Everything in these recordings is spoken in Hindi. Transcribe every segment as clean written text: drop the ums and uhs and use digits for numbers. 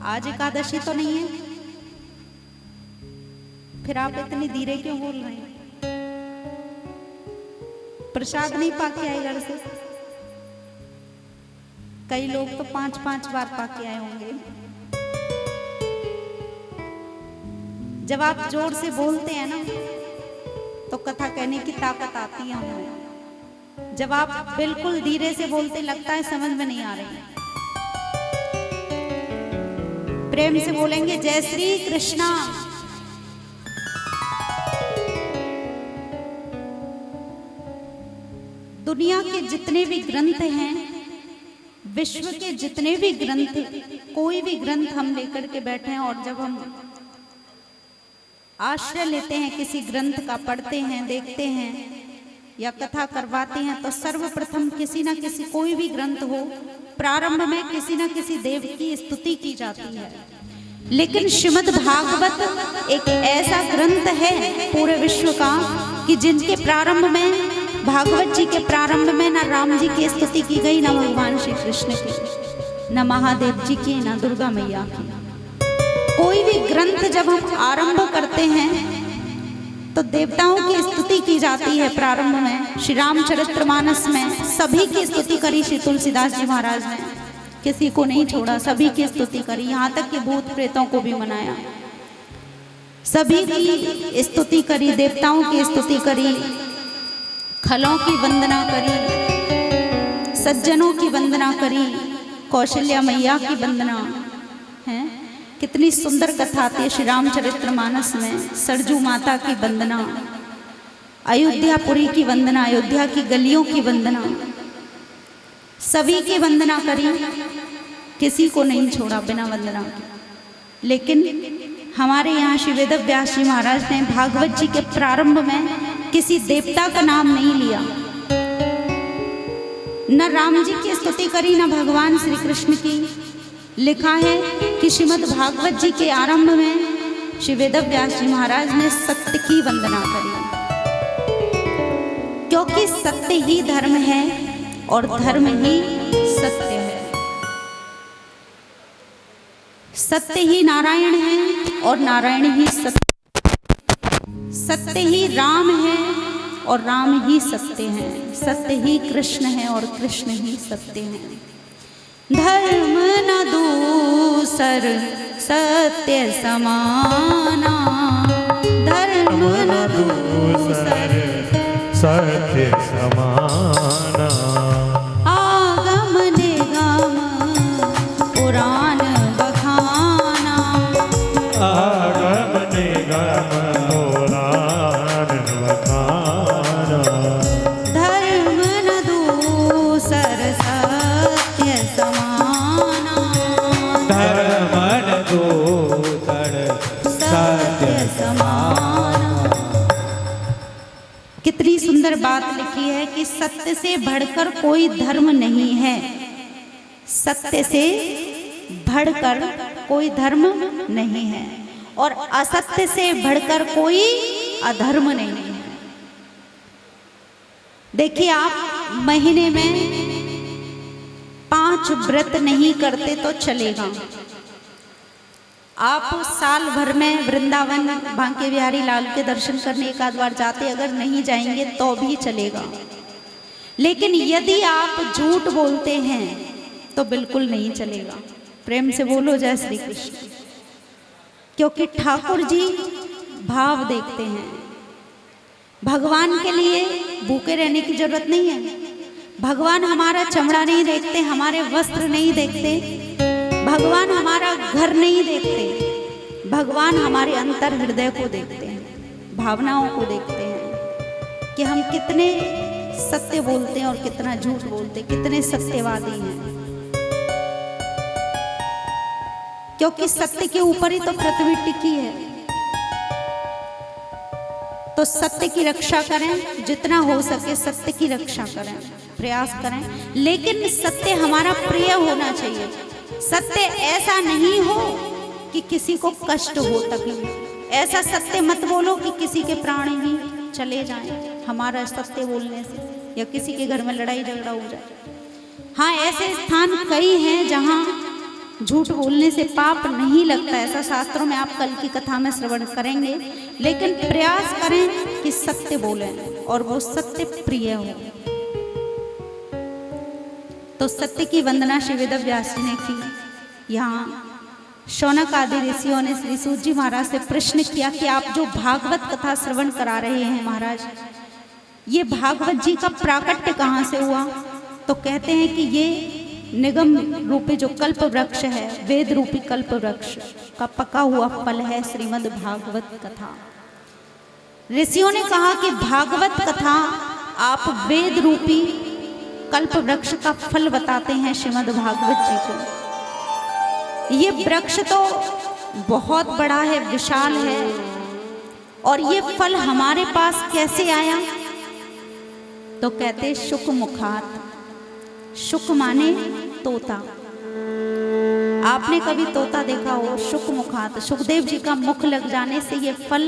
आज एकादशी तो नहीं है, फिर आप इतनी धीरे क्यों बोल रहे हैं? प्रसाद नहीं पाके आए घर से? कई लोग तो 5-5 बार पाके आए होंगे। जब आप जोर से बोलते हैं ना तो कथा कहने की ताकत आती है हमें। जब आप बिल्कुल धीरे से बोलते लगता है समझ में नहीं आ रही है। प्रेम से बोलेंगे जय श्री कृष्णा। दुनिया के जितने भी ग्रंथ हैं, विश्व के जितने भी ग्रंथ, कोई भी ग्रंथ हम लेकर के बैठे हैं और जब हम आश्रय लेते हैं किसी ग्रंथ का, पढ़ते हैं, देखते हैं या कथा करवाते हैं, तो सर्वप्रथम किसी ना किसी, कोई भी ग्रंथ हो, प्रारंभ में किसी ना किसी देव की स्तुति की जाती है। लेकिन श्रीमद् भागवत एक ऐसा ग्रंथ है पूरे विश्व का कि जिनके प्रारंभ में, भागवत जी के प्रारंभ में न राम जी की स्तुति की गई, न भगवान श्री कृष्ण की, न महादेव जी की, न दुर्गा मैया की। कोई भी ग्रंथ जब हम आरंभ करते हैं तो देवताओं की स्तुति की जाती है। प्रारंभ में श्री रामचरितमानस में सभी की स्तुति करी श्री तुलसीदास जी महाराज ने, किसी को नहीं छोड़ा, सभी की स्तुति करी, यहाँ तक कि भूत प्रेतों को भी मनाया, सभी की स्तुति करी, देवताओं की स्तुति करी, खलों की वंदना करी, सज्जनों की वंदना करी, कौशल्या मैया की वंदना है। कितनी सुंदर कथा आती है श्री रामचरितमानस में, सरजू माता की वंदना, अयोध्यापुरी की वंदना, अयोध्या की गलियों की वंदना, सभी की वंदना करी, किसी को नहीं छोड़ा बिना वंदना के। लेकिन हमारे यहाँ श्री वेदव्यास जी महाराज ने भागवत जी के प्रारंभ में किसी देवता का नाम नहीं लिया, न राम जी की स्तुति करी, न भगवान श्री कृष्ण की। लिखा है कि श्रीमद् भागवत जी के आरंभ में श्री वेदव्यास जी महाराज ने सत्य की वंदना करी, क्योंकि सत्य ही धर्म है और धर्म ही सत्य है। सत्य ही नारायण है और नारायण ही सत्य, सत्य ही राम है और राम ही सत्य है, सत्य ही कृष्ण है और कृष्ण ही सत्य है। धर्म न दूसर सत्य समाना, धर्म न दूसर सत्य समाना। आगम निगम पुराण बखाना, आगम निगम पुराण बखाना। धर्म न दूसर सत्य समाना, धर्म न दूसर सत्य समाना। कितनी सुंदर बात लिखी है कि सत्य से बढ़कर कोई धर्म नहीं है, सत्य से बढ़कर कोई धर्म नहीं है, और असत्य से बढ़कर कोई अधर्म नहीं है। देखिए, आप महीने में 5 व्रत नहीं करते तो चलेगा, आप साल भर में वृंदावन बांके बिहारी लाल के दर्शन करने एक आध बार जाते, अगर नहीं जाएंगे तो भी चलेगा। लेकिन यदि आप झूठ बोलते हैं तो बिल्कुल नहीं चलेगा। प्रेम से बोलो जय श्री कृष्ण। क्योंकि ठाकुर जी भाव देखते हैं। भगवान के लिए भूखे रहने की जरूरत नहीं है। भगवान हमारा चमड़ा नहीं देखते, हमारे वस्त्र नहीं देखते, भगवान हमारा घर नहीं देखते, भगवान हमारे अंतर हृदय को देखते हैं, भावनाओं को देखते हैं कि हम कितने सत्य बोलते हैं और कितना झूठ बोलते हैं, कितने सत्यवादी हैं। क्योंकि सत्य के ऊपर ही तो पृथ्वी टिकी है। तो सत्य की रक्षा करें, जितना हो सके सत्य की रक्षा करें, प्रयास करें। लेकिन सत्य हमारा प्रिय होना चाहिए। सत्य ऐसा नहीं हो कि किसी को कष्ट हो, तकलीफ। ऐसा सत्य मत बोलो कि किसी के प्राण ही चले जाएं हमारा सत्य बोलने से, या किसी के घर में लड़ाई झगड़ा हो जाए। हाँ, ऐसे स्थान कई हैं जहाँ झूठ बोलने से पाप नहीं लगता, ऐसा शास्त्रों में आप कल की कथा में श्रवण करेंगे। लेकिन प्रयास करें कि सत्य बोलें और वो सत्य प्रिय हो। तो सत्य की वंदना श्री वेदव्यास जी ने की। यहाँ शौनक आदि ऋषियों ने श्री सूत जी महाराज से प्रश्न किया कि आप जो भागवत कथा श्रवण करा रहे हैं महाराज, ये भागवत जी का प्राकट्य कहाँ से हुआ? तो कहते हैं कि ये निगम रूपी जो कल्प वृक्ष है, वेद रूपी कल्प वृक्ष का पका हुआ फल है श्रीमद् भागवत कथा। ऋषियों ने कहा कि भागवत कथा आप वेद रूपी कल्प वृक्ष का फल बताते हैं श्रीमद् भागवत जी को। ये वृक्ष तो बहुत बड़ा है, विशाल है, और ये फल हमारे पास कैसे आया? तो कहते शुक मुखात। शुक माने तोता। आपने कभी तोता देखा हो? शुक मुखात, सुखदेव जी का मुख लग जाने से ये फल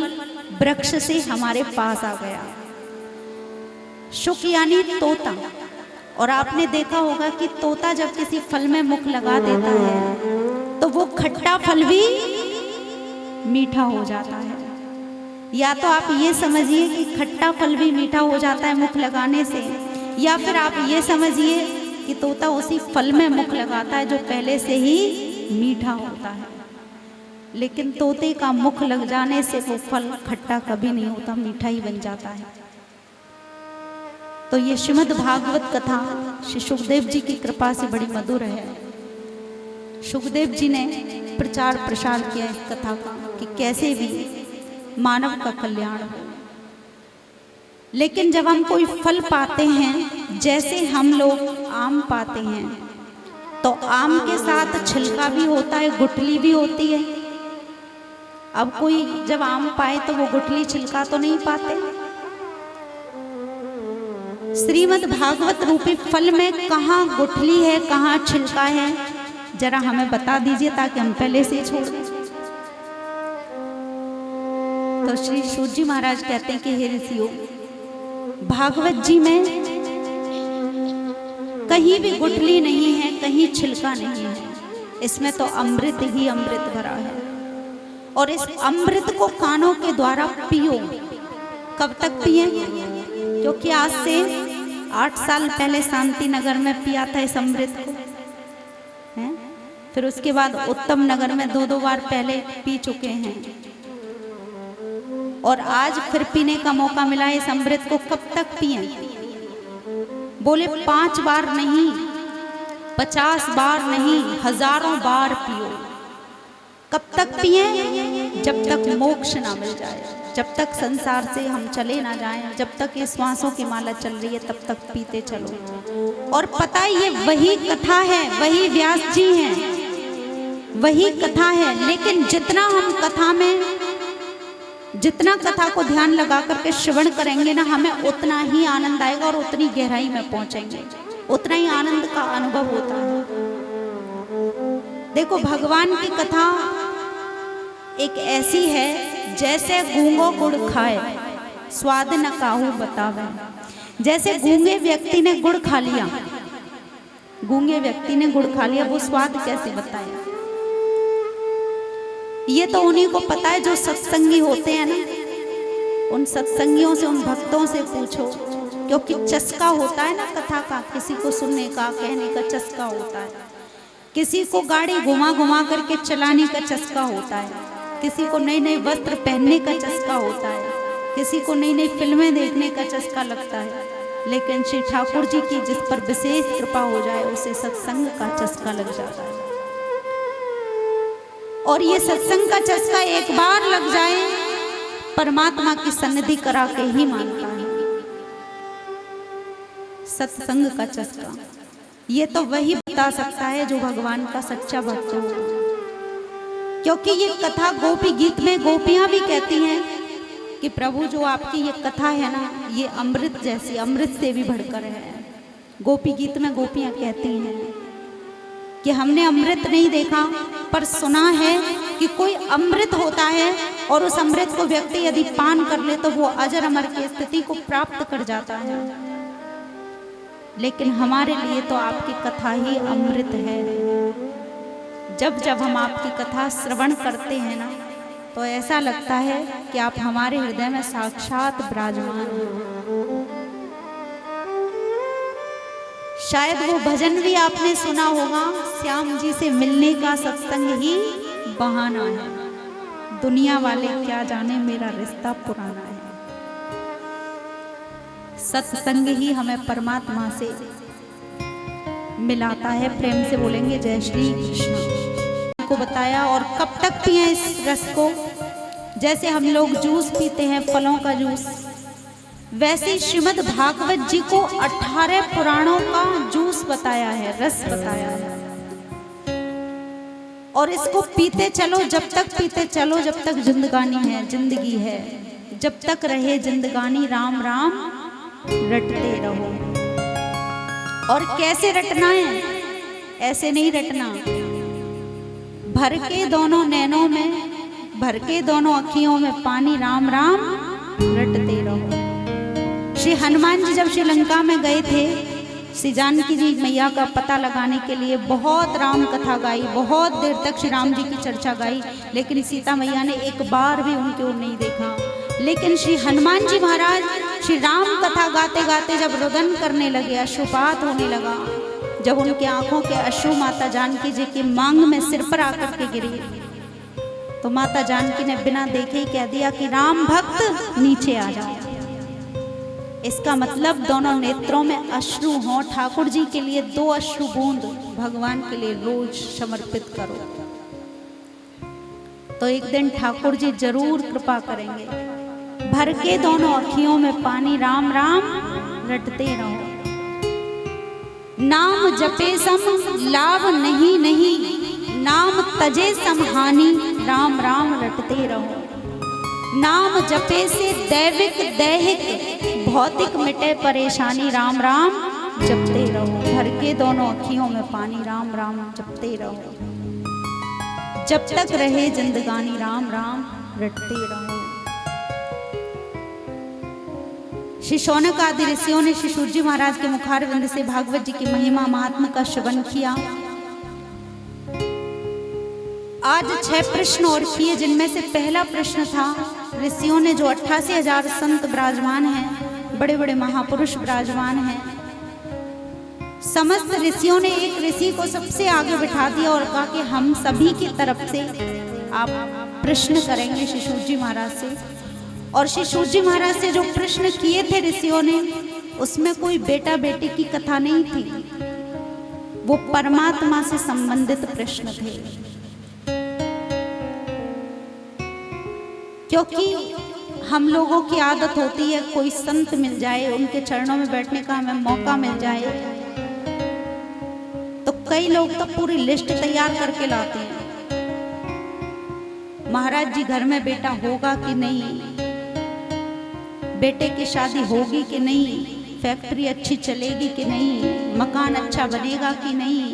वृक्ष से हमारे पास आ गया। शुक यानी तोता। और आपने देखा होगा कि तोता जब किसी फल में मुख लगा देता है तो वो खट्टा फल भी मीठा हो जाता है। या तो आप ये समझिए कि खट्टा फल भी मीठा हो जाता है मुख लगाने से, या फिर आप ये समझिए कि तोता उसी फल में मुख लगाता है जो पहले से ही मीठा होता है। लेकिन तोते का मुख लग जाने से वो फल खट्टा कभी नहीं होता, मीठा ही बन जाता है। तो ये श्रीमद् भागवत कथा श्री सुखदेव जी की कृपा से बड़ी मधुर है। सुखदेव जी ने प्रचार प्रसार किया इस कथा का कि कैसे भी मानव का कल्याण हो। लेकिन जब हम कोई फल पाते हैं, जैसे हम लोग आम पाते हैं, तो आम के साथ छिलका भी होता है, गुठली भी होती है। अब कोई जब आम पाए तो वो गुठली छिलका तो नहीं पाते। श्रीमद् भागवत रूपी फल में कहाँ गुठली है, कहाँ छिलका है, जरा हमें बता दीजिए ताकि हम पहले से छोड़ दें। तो श्री सूत जी महाराज कहते हैं कि हे ऋषियों, भागवत जी में कहीं भी गुठली नहीं है, कहीं छिलका नहीं है। इसमें तो अमृत ही अमृत भरा है। और इस अमृत को कानों के द्वारा पियो। कब तक पिए? क्योंकि आज से 8 साल पहले शांति नगर में पिया था इस अमृत को, है? फिर उसके बाद उत्तम नगर में 2-2 बार पहले पी चुके हैं, और आज फिर पीने का मौका मिला है इस अमृत को। कब तक पिए? बोले 5 बार नहीं, 50 बार नहीं, हजारों बार पियो। कब तक पिए? जब तक मोक्ष ना मिल जाए, जब तक संसार से हम चले ना जाएं, जब तक ये श्वासों की माला चल रही है तब तक पीते चलो। और पता है ये वही कथा है, वही व्यास जी हैं, वही कथा है। लेकिन जितना हम कथा में, जितना कथा को ध्यान लगा करके श्रवण करेंगे ना, हमें उतना ही आनंद आएगा और उतनी गहराई में पहुंचेंगे, उतना ही आनंद का अनुभव होता है। देखो, भगवान की कथा एक ऐसी है जैसे गूंगो गुड़ खाए स्वाद न काहू बतावे। जैसे गूंगे व्यक्ति ने गुड़ खा लिया, गूंगे व्यक्ति ने गुड़ खा लिया, वो स्वाद कैसे बताए? ये तो उन्हीं को पता है जो सत्संगी होते हैं ना। उन सत्संगियों से, उन भक्तों से पूछो, क्योंकि चस्का होता है ना कथा का, किसी को सुनने का, कहने का चस्का होता है। किसी को गाड़ी घुमा घुमा करके चलाने का चस्का होता है, किसी को नए नए वस्त्र पहनने का चस्का होता है, किसी को नई नई फिल्में देखने का चस्का लगता है। लेकिन श्री ठाकुर जी की जिस पर विशेष कृपा हो जाए उसे सत्संग का चस्का लग जाता है। और ये सत्संग का चस्का एक बार लग जाए, परमात्मा की सन्निधि करा के ही मानता है। सत्संग का चस्का ये तो वही बता सकता है जो भगवान का सच्चा भक्त हो। क्योंकि ये कथा गोपी गीत में गोपियां भी कहती हैं कि प्रभु जो आपकी ये कथा है ना, ये अमृत जैसी, अमृत से भी बढ़कर है। गोपी गीत में गोपियां कहती हैं कि हमने अमृत नहीं देखा, पर सुना है कि कोई अमृत होता है और उस अमृत को व्यक्ति यदि पान कर ले तो वो अजर अमर की स्थिति को प्राप्त कर जाता है। लेकिन हमारे लिए तो आपकी कथा ही अमृत है। जब जब हम आपकी कथा श्रवण करते हैं ना, तो ऐसा लगता है कि आप हमारे हृदय में साक्षात विराजमान हैं। शायद वो भजन भी आपने सुना होगा, श्याम जी से मिलने का सत्संग ही बहाना है, दुनिया वाले क्या जाने मेरा रिश्ता पुराना है। सत्संग ही हमें परमात्मा से मिलाता है। प्रेम से बोलेंगे जय श्री कृष्ण। को बताया और कब तक पिए इस रस को, जैसे हम लोग जूस पीते हैं फलों का जूस, वैसे श्रीमद् भागवत जी को 18 पुराणों का जूस बताया है, रस बताया है। और इसको पीते चलो, जब तक पीते चलो, जब तक जिंदगानी है, जिंदगी है, जब तक रहे जिंदगानी राम राम रटते रहो। और कैसे रटना है? ऐसे नहीं रटना, भर के दोनों नैनों में, भर के दोनों अखियों में पानी राम राम रटते रहो। श्री हनुमान जी जब श्रीलंका में गए थे, श्री जानकी जी मैया का पता लगाने के लिए बहुत राम कथा गाई, बहुत देर तक श्री राम जी की चर्चा गाई, लेकिन सीता मैया ने एक बार भी उनकी ओर नहीं देखा। लेकिन श्री हनुमान जी महाराज श्री राम कथा गाते गाते जब रुदन करने लगे, अश्रुपात होने लगा, जब उनकी आंखों के अश्रु माता जानकी जी की मांग में सिर पर आकर के गिरे, तो माता जानकी ने बिना देखे ही कह दिया कि राम भक्त नीचे आ जाओ। इसका मतलब दोनों नेत्रों में अश्रु हों। ठाकुर जी के लिए 2 अश्रु बूंद भगवान के लिए रोज समर्पित करो, तो एक दिन ठाकुर जी जरूर कृपा करेंगे। भर के दोनों अखियों में पानी राम राम रटते रहो। नाम जपे सम लाभ नहीं नहीं, नाम तजे सम हानि राम राम रटते रहो। नाम जपे से दैविक दैहिक भौतिक मिटे परेशानी राम राम जपते रहो। भर के दोनों अखियों में पानी राम राम जपते रहो, जब तक रहे जिंदगानी राम राम रटते रहो। श्री शौनक आदि ऋषियों ने श्री सूत जी महाराज के मुखारविंद से भागवत जी की महिमा महात्म का श्रवण किया। आज 6 प्रश्न और किए, जिनमें से पहला प्रश्न था ऋषियों ने, जो 88,000 संत विराजमान हैं, बड़े बड़े महापुरुष विराजमान हैं, समस्त ऋषियों ने एक ऋषि को सबसे आगे बिठा दिया और कहा कि हम सभी की तरफ से आप प्रश्न करेंगे श्री सूत जी महाराज से। और श्री सूत जी महाराज से जो प्रश्न किए थे ऋषियों ने, उसमें कोई बेटा बेटी की कथा नहीं थी, वो परमात्मा से संबंधित प्रश्न थे। क्योंकि हम लोगों की आदत होती है, कोई संत मिल जाए, उनके चरणों में बैठने का हमें मौका मिल जाए, तो कई लोग तो पूरी लिस्ट तैयार करके लाते हैं। महाराज जी घर में बेटा होगा कि नहीं, बेटे की शादी होगी कि नहीं, फैक्ट्री अच्छी चलेगी कि नहीं, मकान अच्छा बनेगा कि नहीं है?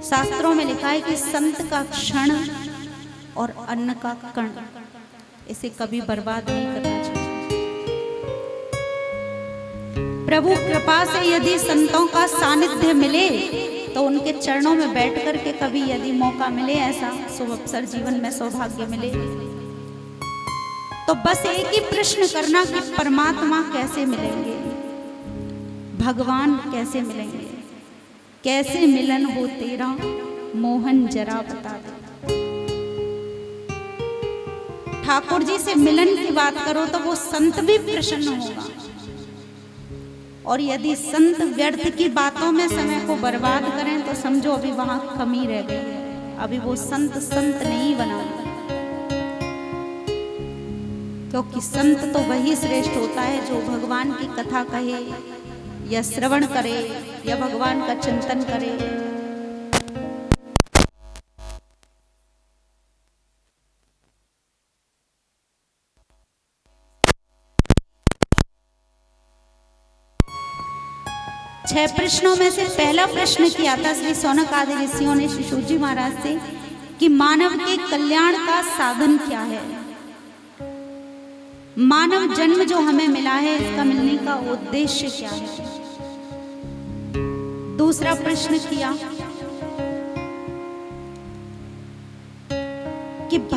शास्त्रों में लिखा है कि संत का क्षण और अन्न का कण, इसे कभी बर्बाद नहीं करना चाहिए। प्रभु कृपा से यदि संतों का सानिध्य मिले, तो उनके चरणों में बैठ कर के कभी यदि मौका मिले, ऐसा शुभ अवसर जीवन में सौभाग्य मिले, तो बस एक ही प्रश्न करना कि परमात्मा कैसे मिलेंगे, भगवान कैसे मिलेंगे, कैसे मिलन हो तेरा मोहन जरा बता दे। ठाकुर जी से मिलन की बात करो तो वो संत भी प्रसन्न होगा, और यदि संत व्यर्थ की बातों में समय को बर्बाद करें तो समझो अभी वहां कमी रह गई है, अभी वो संत नहीं बना। क्योंकि संत तो वही श्रेष्ठ होता है जो भगवान की कथा कहे या श्रवण करे या भगवान का चिंतन करे। छह प्रश्नों में से पहला प्रश्न किया था श्री शौनक आदि ऋषियों ने श्री सूत जी महाराज से कि मानव के कल्याण का साधन क्या है, मानव जन्म जो हमें मिला है इसका मिलने का उद्देश्य क्या है। दूसरा प्रश्न किया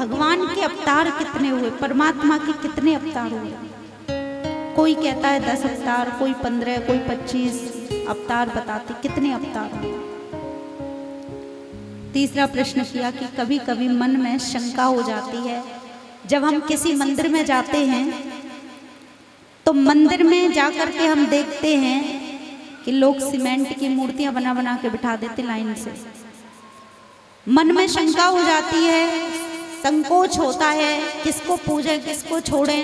भगवान के अवतार कितने हुए, परमात्मा के कितने अवतार हुए। कोई कहता है 10 अवतार, कोई 15, कोई 25 अवतार बताते, कितने अवतार हुए। तीसरा प्रश्न किया कि कभी कभी मन में शंका हो जाती है, जब हम किसी मंदिर में जाते हैं तो मंदिर में जाकर के हम देखते हैं कि लोग सीमेंट की मूर्तियां बना बना के बिठा देते लाइन से। मन में शंका हो जाती है, संकोच होता है, किसको पूजें किसको छोड़ें,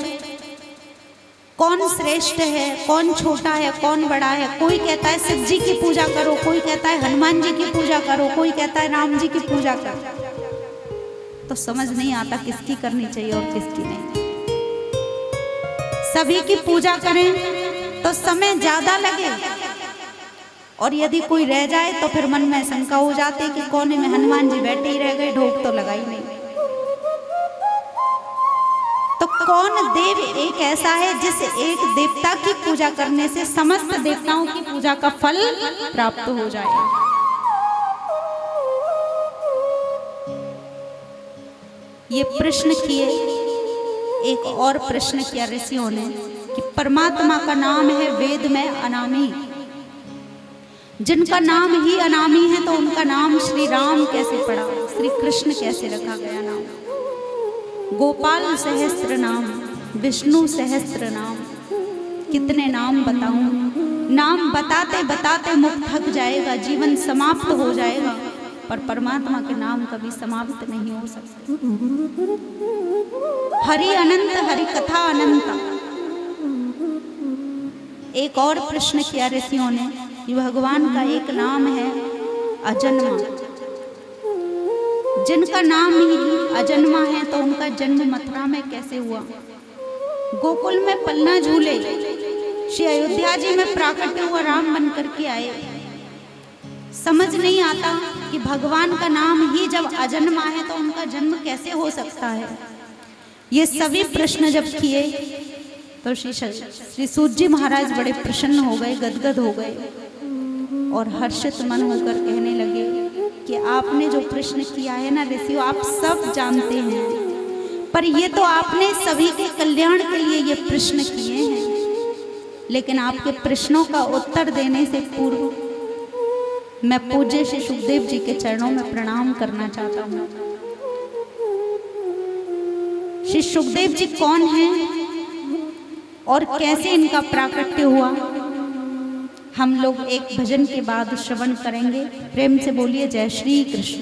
कौन श्रेष्ठ है कौन छोटा है कौन बड़ा है। कोई कहता है शिव जी की पूजा करो, कोई कहता है हनुमान जी की पूजा करो, कोई कहता है राम जी की पूजा करो। तो समझ नहीं आता किसकी करनी चाहिए और किसकी नहीं। सभी की पूजा करें तो समय ज्यादा लगे, और यदि कोई रह जाए तो फिर मन में शंका हो जाती है कि कोने में हनुमान जी बैठे ही रह गए, ढोक तो लगा ही नहीं। तो कौन देव एक ऐसा है जिस एक देवता की पूजा करने से समस्त देवताओं की पूजा का फल प्राप्त हो जाए। ये प्रश्न किए। एक और प्रश्न किया ऋषियों ने कि परमात्मा का नाम है वेद में अनामी, जिनका नाम ही अनामी है तो उनका नाम श्री राम कैसे पड़ा, श्री कृष्ण कैसे रखा गया नाम। गोपाल सहस्त्र नाम, विष्णु सहस्त्र नाम, कितने नाम बताऊं। नाम बताते बताते मुख थक जाएगा, जीवन समाप्त हो जाएगा, पर परमात्मा के नाम कभी समाप्त नहीं हो सकते। हरि अनंत, हरि कथा अनंत। एक और प्रश्न किया ऋषियों ने कि भगवान का एक नाम है अजन्मा, जिनका नाम ही अजन्मा है तो उनका जन्म मथुरा में कैसे हुआ। गोकुल में पलना झूले, श्री अयोध्या जी में प्राकट्य हुआ राम बन करके आए। समझ नहीं आता कि भगवान का नाम ही जब अजन्मा है तो उनका जन्म कैसे हो सकता है। ये सभी प्रश्न जब किए तो श्री सूत जी महाराज बड़े प्रसन्न हो गए, गदगद हो गए और हर्षित मन होकर कहने लगे कि आपने जो प्रश्न किया है ना ऋषियों, आप सब जानते हैं, पर ये तो आपने सभी के कल्याण के लिए ये प्रश्न किए हैं। लेकिन आपके प्रश्नों का उत्तर देने से पूर्व मैं पूज्य श्री सुखदेव जी के चरणों में प्रणाम करना चाहता हूँ। श्री सुखदेव जी कौन हैं और कैसे इनका प्राकट्य हुआ, हम लोग एक भजन के बाद श्रवण करेंगे। प्रेम से बोलिए जय श्री कृष्ण।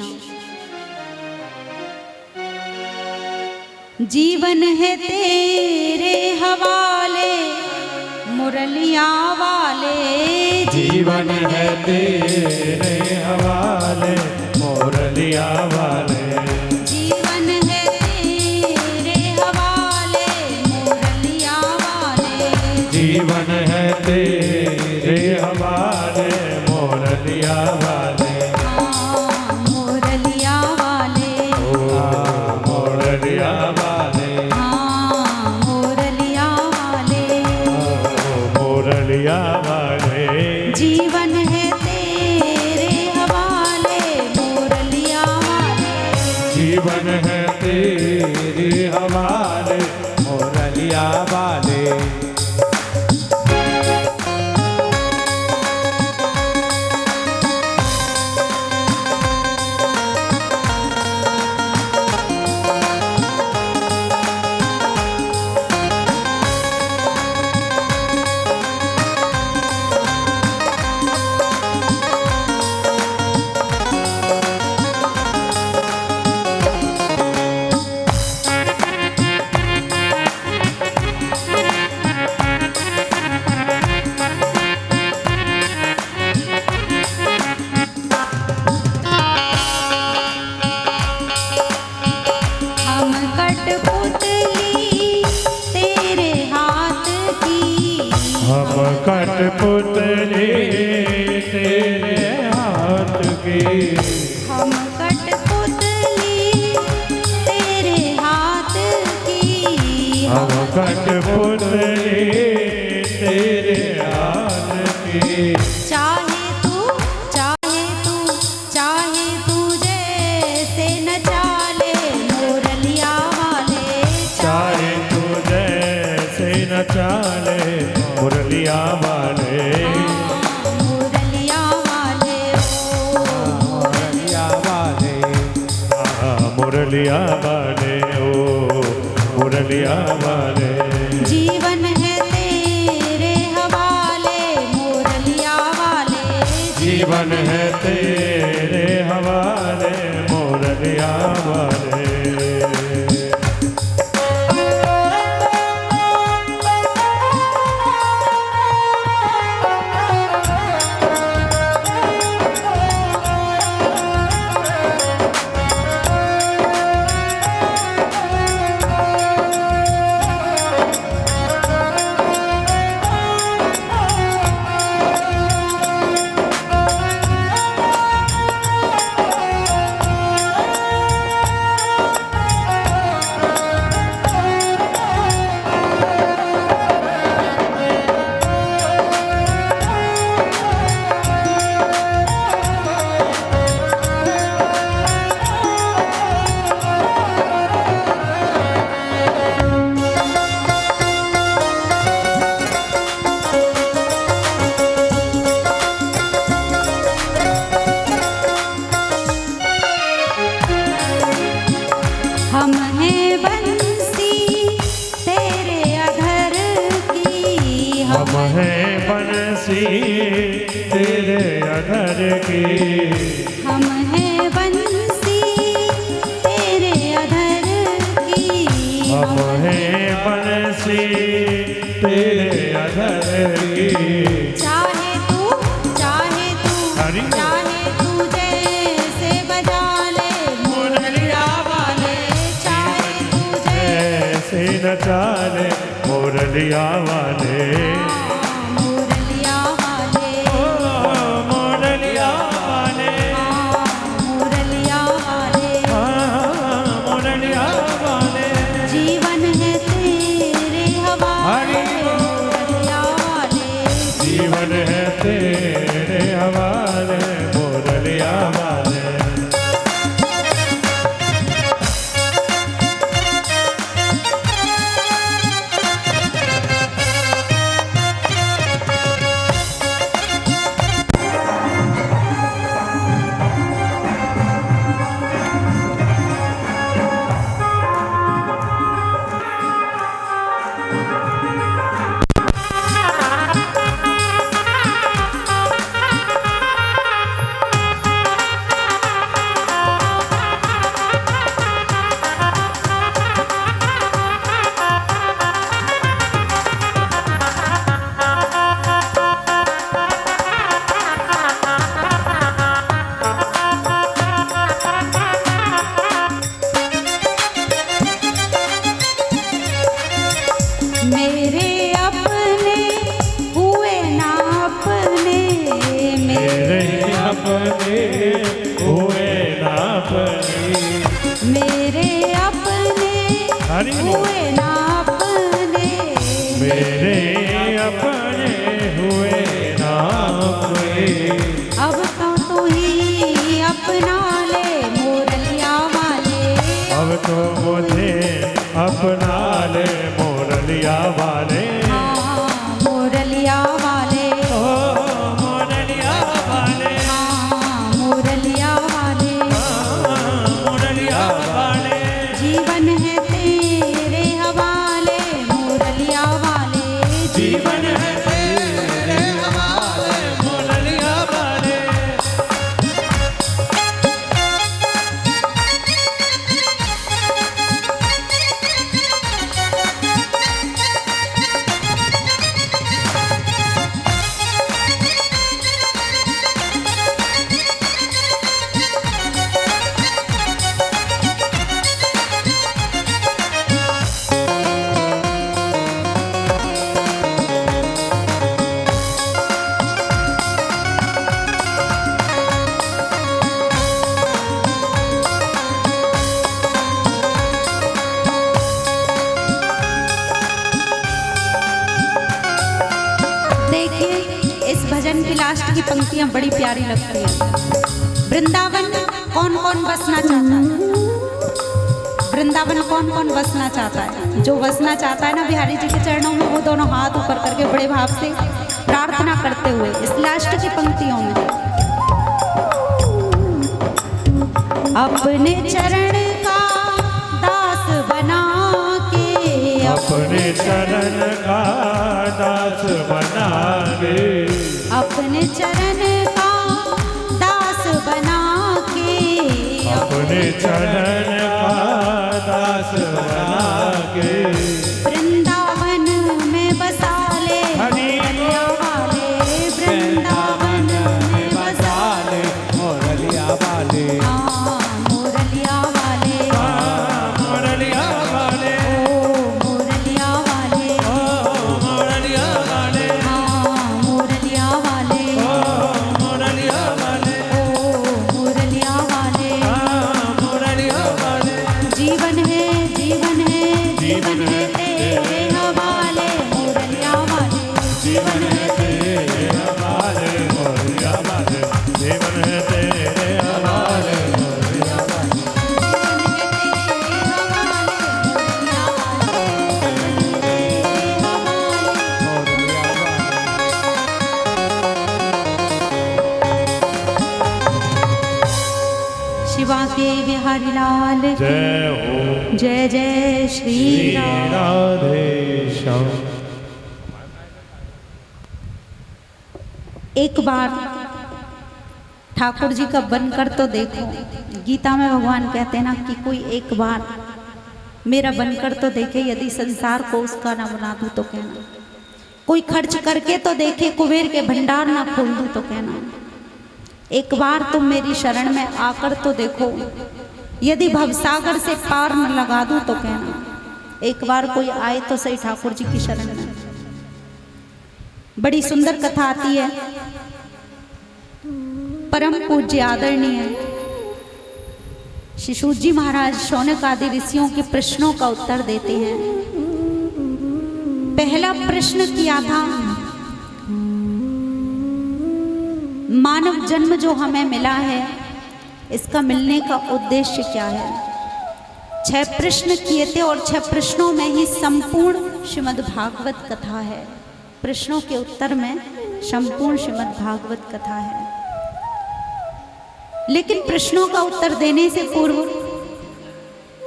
जीवन है तेरे हवाले मुरलिया वाले, जीवन है तेरे हवाले मुरलिया वाले, जीवन है तेरे हवाले मुरलिया वाले, जीवन है तेरे हवाले मुरलिया वाले। हाँ मुरलिया वाले, हाँ मुरलिया वाले, हाँ मुरलिया वाले, मुरलिया वाले, जीवन है तेरे हवाले मुरलिया वाले, जीवन है तेरे हवाले मुरलिया वाले। कठपुतली तेरे हाथ की, हम कठपुतली तेरे हाथ की, हम कठपुतली तेरे हाथ की। चाहे तू जैसे न चाले मुरलिया मुरलिया वाले ओ मुरलिया वाले। जीवन है तेरे हवाले मुरलिया वाले। जीवन है तेरे हवाले मुरलिया वाले। हम हैं बंसी तेरे अधर की। हम हैं बंसी तेरे अधर की। हम हैं बंसी तेरे अधर की। हम हैं बंसी तेरे अधर की। चाहे तू हरि चाहे तू जैसे बजा ले मुरलिया वाले। चाहे तू ऐसे नचा ले मुरलिया वाले। मुरलिया वाले। ओ मुरलिया वाले। मुरलिया वाले। मुरलिया वाले। जीवन है तेरे हवाले मुरलिया वाले। जीवन है तेरे हवाले मुरलिया वाले। मेरे अपने हुए ना अपने। मेरे अपने हुए ना अपने। मेरे अपने हरि हुए ना अपने। मेरे अपने हुए ना अपने। अब तो तू ही अपना ले मुरलिया वाले। अब तो मुझे अपना ले मुरलिया वाले। हाँ मुरलिया वाले। ओ मुरलिया वाले। हाँ मुरलिया वाले। मुरलिया वाले। जीवन है तेरे हवाले मुरलिया वाले। जीवन है तेरे हवाले मुरलिया वाले। भजन की लास्ट की पंक्तियां बड़ी प्यारी लगती हैं। वृंदावन कौन कौन बसना चाहता है? वृंदावन कौन कौन बसना चाहता है? जो बसना चाहता है ना बिहारी जी के चरणों में, वो दोनों हाथ ऊपर करके बड़े भाव से प्रार्थना करते हुए इस लास्ट की पंक्तियों में अपने चरण का अपने चरण का दास बना के, अपने चरण का दास बना के, अपने चरण का दास बना के, वृंदावन में बसा ले मुरलिया वाले, वृंदावन में बसा ले मुरलिया वाले, मुरलिया वाले, मुरलिया वाले, मुरलिया वाले, मुरलिया वाले, मुरलिया वाले, मुरलिया वाले, मुरलिया वाले, मुरलिया वाले, जीवन है जीवन है जीवन है तेरे हवाले मुरलिया वाले, जीवन है तेरे हवाले मुरलिया वाले, जीवन है तेरे हवाले मुरलिया वाले, शिवा के बिहारी लाल की जय हो जय जय श्री श्री राम। राधे श्याम। एक बार ठाकुर जी का बनकर तो देखो। गीता में भगवान कहते हैं ना कि कोई एक बार मेरा बनकर तो देखे, यदि संसार को उसका ना बना दूं तो कहना। कोई खर्च करके तो देखे, कुबेर के भंडार ना खोल दूं तो कहना। एक बार तुम मेरी शरण में आकर तो देखो, यदि भवसागर से पार न लगा दूं तो कहना। एक बार कोई आए तो सही ठाकुर जी की शरण में। बड़ी सुंदर कथा आती है। परम पूज्य आदरणीय शिशुद जी महाराज शौनक आदि ऋषियों के प्रश्नों का उत्तर देते हैं। पहला प्रश्न किया था, मानव जन्म जो हमें मिला है इसका मिलने का उद्देश्य क्या है। 6 प्रश्न किए थे और 6 प्रश्नों में ही संपूर्ण श्रीमद् भागवत कथा है। प्रश्नों के उत्तर में संपूर्ण श्रीमद् भागवत कथा है। लेकिन प्रश्नों का उत्तर देने से पूर्व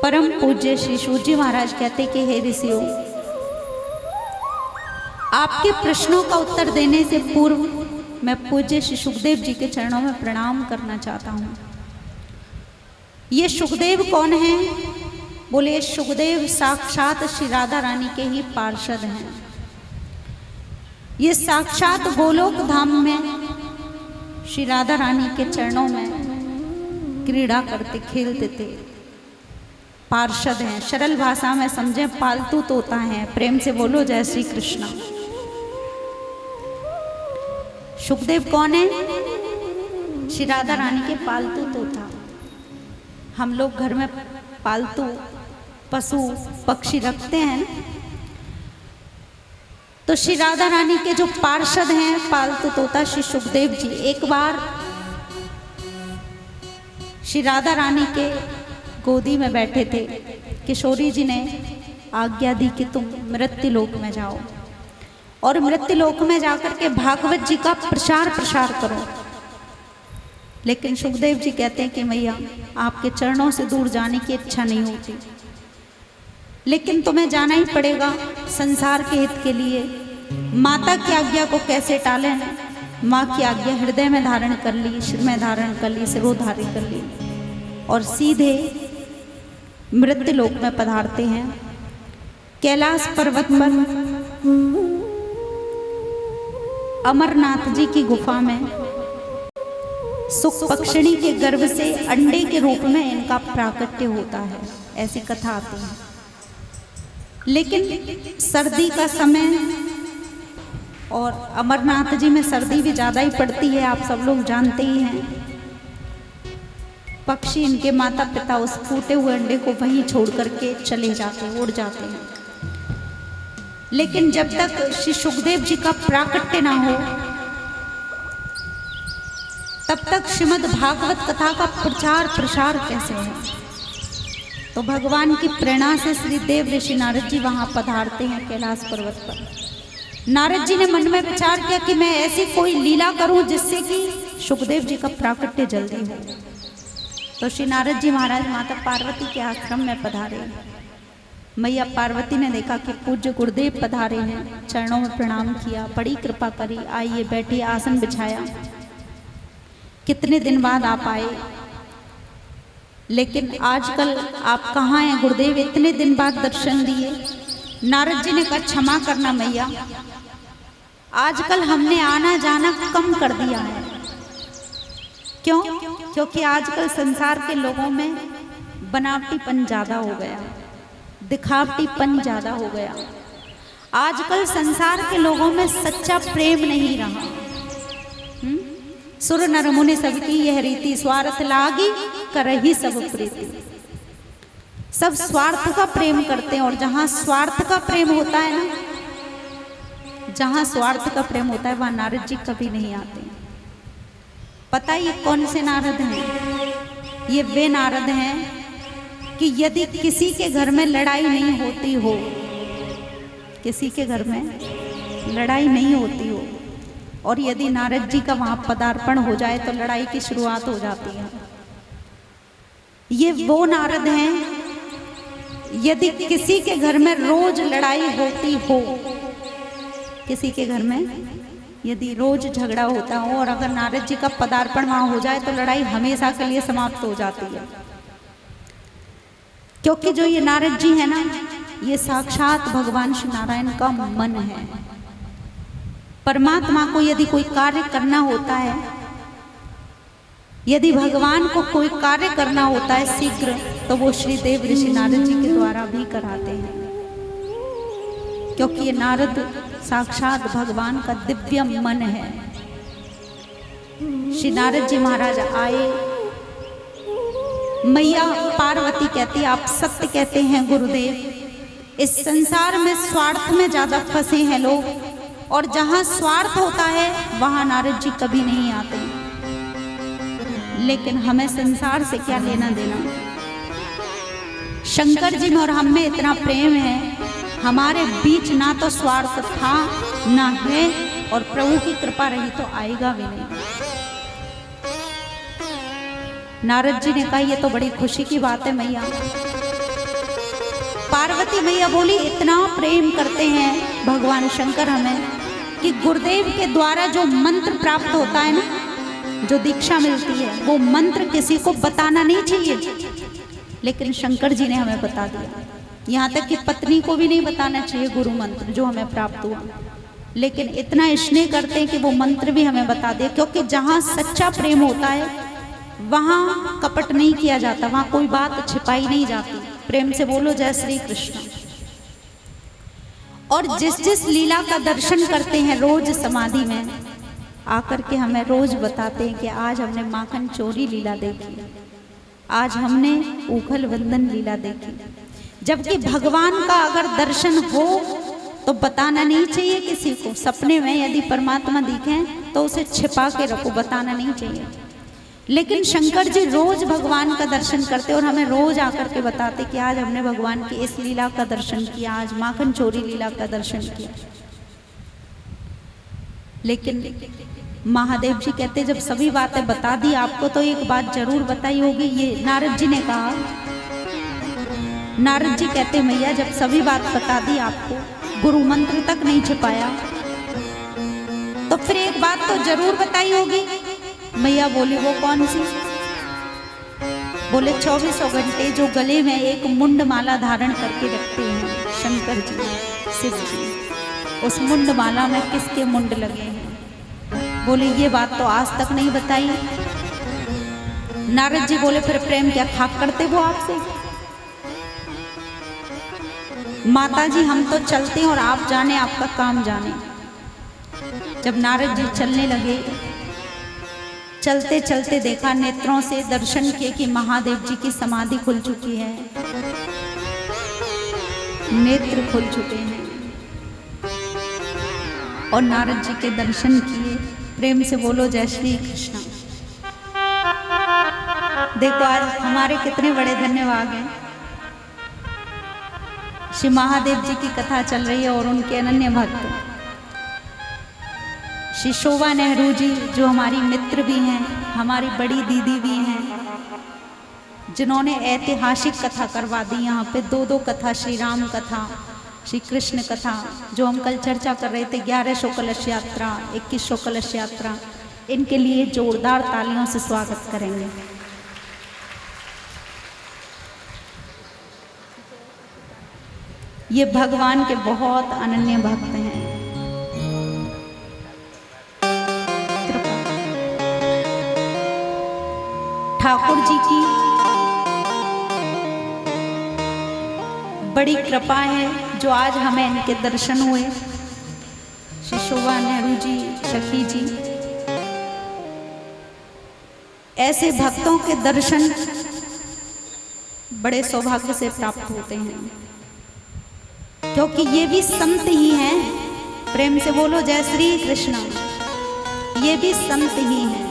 परम पूज्य श्री सूत जी महाराज कहते कि हे ऋषियों, आपके प्रश्नों का उत्तर देने से पूर्व मैं पूज्य श्री सुखदेव जी के चरणों में प्रणाम करना चाहता हूँ। ये सुखदेव कौन है? बोले सुखदेव साक्षात श्री राधा रानी के ही पार्षद हैं। ये साक्षात गोलोक धाम में श्री राधा रानी के चरणों में क्रीड़ा करते खेलते थे। पार्षद हैं, सरल भाषा में समझे पालतू तोता है। प्रेम से बोलो जय श्री कृष्ण। सुखदेव कौन है? श्री राधा रानी के पालतू तोता। हम लोग घर में पालतू पशु पक्षी रखते हैं, तो श्री राधा रानी के जो पार्षद हैं पालतू तोता श्री सुखदेव जी, एक बार श्री राधा रानी के गोदी में बैठे थे। किशोरी जी ने आज्ञा दी कि तुम मृत्यु लोक में जाओ और मृत्यु लोक में जाकर के भागवत जी का प्रसार करो। लेकिन सुखदेव जी कहते हैं कि मैया आपके चरणों से दूर जाने की इच्छा नहीं होती, लेकिन तुम्हें जाना ही पड़ेगा संसार के हित के लिए। माता की आज्ञा को कैसे टालें? माँ की आज्ञा हृदय में धारण कर ली, सिर में धारण कर ली, सिरोधारी कर ली और सीधे मृत्यु लोक में पधारते हैं। कैलाश पर्वत पर अमरनाथ जी की गुफा में सुख पक्षिणी के गर्भ से अंडे के रूप में इनका प्राकट्य होता है, ऐसी कथा आती है। लेकिन सर्दी का समय और अमरनाथ जी में सर्दी भी ज़्यादा ही पड़ती है, आप सब लोग जानते ही हैं। पक्षी इनके माता पिता उस फूटे हुए अंडे को वहीं छोड़ करके चले जाते हैं, उड़ जाते हैं। लेकिन जब तक श्री सुखदेव जी का प्राकट्य ना हो तब तक श्रीमद् भागवत कथा का प्रचार प्रसार कैसे है? तो भगवान की प्रेरणा से श्री देव ऋषि नारद जी वहां पधारते हैं कैलाश पर्वत पर। नारद जी ने मन में विचार किया कि मैं ऐसी कोई लीला करूं जिससे कि सुखदेव जी का प्राकट्य जल्दी हो। तो श्री नारद जी महाराज माता पार्वती के आश्रम में पधारे। मैया पार्वती ने देखा कि पूज्य गुरुदेव पधारे हैं, चरणों में प्रणाम किया, बड़ी कृपा करी, आइए बैठिए, आसन बिछाया। कितने दिन बाद आप आए, लेकिन आजकल आप कहाँ हैं गुरुदेव, इतने दिन बाद दर्शन दिए। नारद जी ने कहा क्षमा करना मैया, आजकल हमने आना जाना कम कर दिया है। क्यों? क्योंकि आजकल संसार के लोगों में बनावटीपन ज्यादा हो गया, दिखावटीपन ज्यादा हो गया। आजकल संसार के लोगों में सच्चा प्रेम नहीं रहा। सुर नर मुनि सबकी यह रीति, स्वार्थ लागी करही सब प्रीति। सब स्वार्थ का प्रेम करते हैं, और जहां स्वार्थ का प्रेम होता है ना, जहां स्वार्थ का प्रेम होता है वहां नारद जी कभी नहीं आते। पता है ये कौन से नारद हैं? ये वे नारद हैं कि यदि किसी के घर में लड़ाई नहीं होती हो, किसी के घर में लड़ाई नहीं होती हो, और यदि नारद जी का वहां पदार्पण हो जाए तो लड़ाई की शुरुआत हो जाती है। ये वो नारद हैं, यदि किसी के घर में रोज लड़ाई होती हो, किसी के घर में यदि रोज झगड़ा होता हो, और अगर नारद जी का पदार्पण वहां हो जाए तो लड़ाई हमेशा के लिए समाप्त हो जाती है। क्योंकि जो ये नारद जी है ना, ये साक्षात भगवान श्री नारायण का मन है। परमात्मा को यदि कोई कार्य करना होता है, यदि भगवान को कोई कार्य करना होता है शीघ्र, तो वो श्री देव ऋषि नारद जी के द्वारा भी कराते हैं। क्योंकि ये नारद साक्षात भगवान का दिव्य मन है। श्री नारद जी महाराज आए, मैया पार्वती कहती आप सत्य कहते हैं गुरुदेव, इस संसार में स्वार्थ में ज्यादा फंसे हैं लोग, और जहां स्वार्थ होता है वहां नारद जी कभी नहीं आते। लेकिन हमें संसार से क्या लेना देना, शंकर जी में और हम में इतना प्रेम है, हमारे बीच ना तो स्वार्थ था ना है, और प्रभु की कृपा रही तो आएगा भी नहीं। नारद जी ने कहा ये तो बड़ी खुशी की बात है मैया। पार्वती मैया बोली इतना प्रेम करते हैं भगवान शंकर हमें कि गुरुदेव के द्वारा जो मंत्र प्राप्त होता है ना, जो दीक्षा मिलती है, वो मंत्र किसी को बताना नहीं चाहिए, लेकिन शंकर जी ने हमें बता दिया। यहाँ तक कि पत्नी को भी नहीं बताना चाहिए गुरु मंत्र जो हमें प्राप्त हुआ, लेकिन इतना स्नेह करते हैं कि वो मंत्र भी हमें बता दे। क्योंकि जहाँ सच्चा प्रेम होता है वहाँ कपट नहीं किया जाता, वहाँ कोई बात छिपाई नहीं जाती। प्रेम से बोलो जय श्री कृष्ण। और जिस जिस लीला का दर्शन करते हैं रोज समाधि में आकर के हमें रोज बताते हैं कि आज हमने माखन चोरी लीला देखी, आज हमने उखल वंदन लीला देखी। जबकि भगवान का अगर दर्शन हो तो बताना नहीं चाहिए किसी को। सपने में यदि परमात्मा दिखें तो उसे छिपा के रखो, बताना नहीं चाहिए। लेकिन शंकर जी रोज भगवान का दर्शन करते और हमें रोज आकर के बताते कि आज हमने भगवान की इस लीला का दर्शन किया, आज माखन चोरी लीला का दर्शन किया। लेकिन महादेव जी कहते जब सभी बातें बता दी आपको तो एक बात जरूर बताई होगी। ये नारद जी ने कहा, नारद जी कहते मैया जब सभी बात बता दी आपको, गुरु मंत्र तक नहीं छिपाया, तो फिर एक बात तो जरूर बताई होगी। मैया बोली वो कौन सी? बोले 24 घंटे जो गले में एक मुंड माला धारण करके रखते हैं शंकर जी, शिव जी, उस मुंड माला में किसके मुंड लगे हैं? बोले ये बात तो आज तक नहीं बताई। नारद जी बोले फिर प्रेम क्या खाक करते वो आपसे? माता जी हम तो चलते हैं और आप जाने आपका काम जाने। जब नारद जी चलने लगे, चलते चलते देखा, नेत्रों से दर्शन किए कि महादेव जी की समाधि खुल चुकी है, नेत्र खुल चुके हैं। और नारद जी के दर्शन किए। प्रेम से बोलो जय श्री कृष्ण। देखो आज हमारे कितने बड़े धन्यवाद हैं। श्री महादेव जी की कथा चल रही है और उनके अनन्य भक्त श्री शोभा नेहरू जी जो हमारी मित्र भी हैं, हमारी बड़ी दीदी भी हैं, जिन्होंने ऐतिहासिक कथा करवा दी यहाँ पे, 2-2 कथा, श्री राम कथा, श्री कृष्ण कथा, जो हम कल चर्चा कर रहे थे, 1100 कलश यात्रा, 2100 कलश यात्रा, इनके लिए जोरदार तालियों से स्वागत करेंगे। ये भगवान के बहुत अनन्य भक्त हैं। ठाकुर जी की बड़ी कृपा है जो आज हमें इनके दर्शन हुए। श्री शोभा नेहरू जी, सखी जी, ऐसे भक्तों के दर्शन बड़े सौभाग्य से प्राप्त होते हैं, क्योंकि ये भी संत ही हैं। प्रेम से बोलो जय श्री कृष्ण। ये भी संत ही हैं।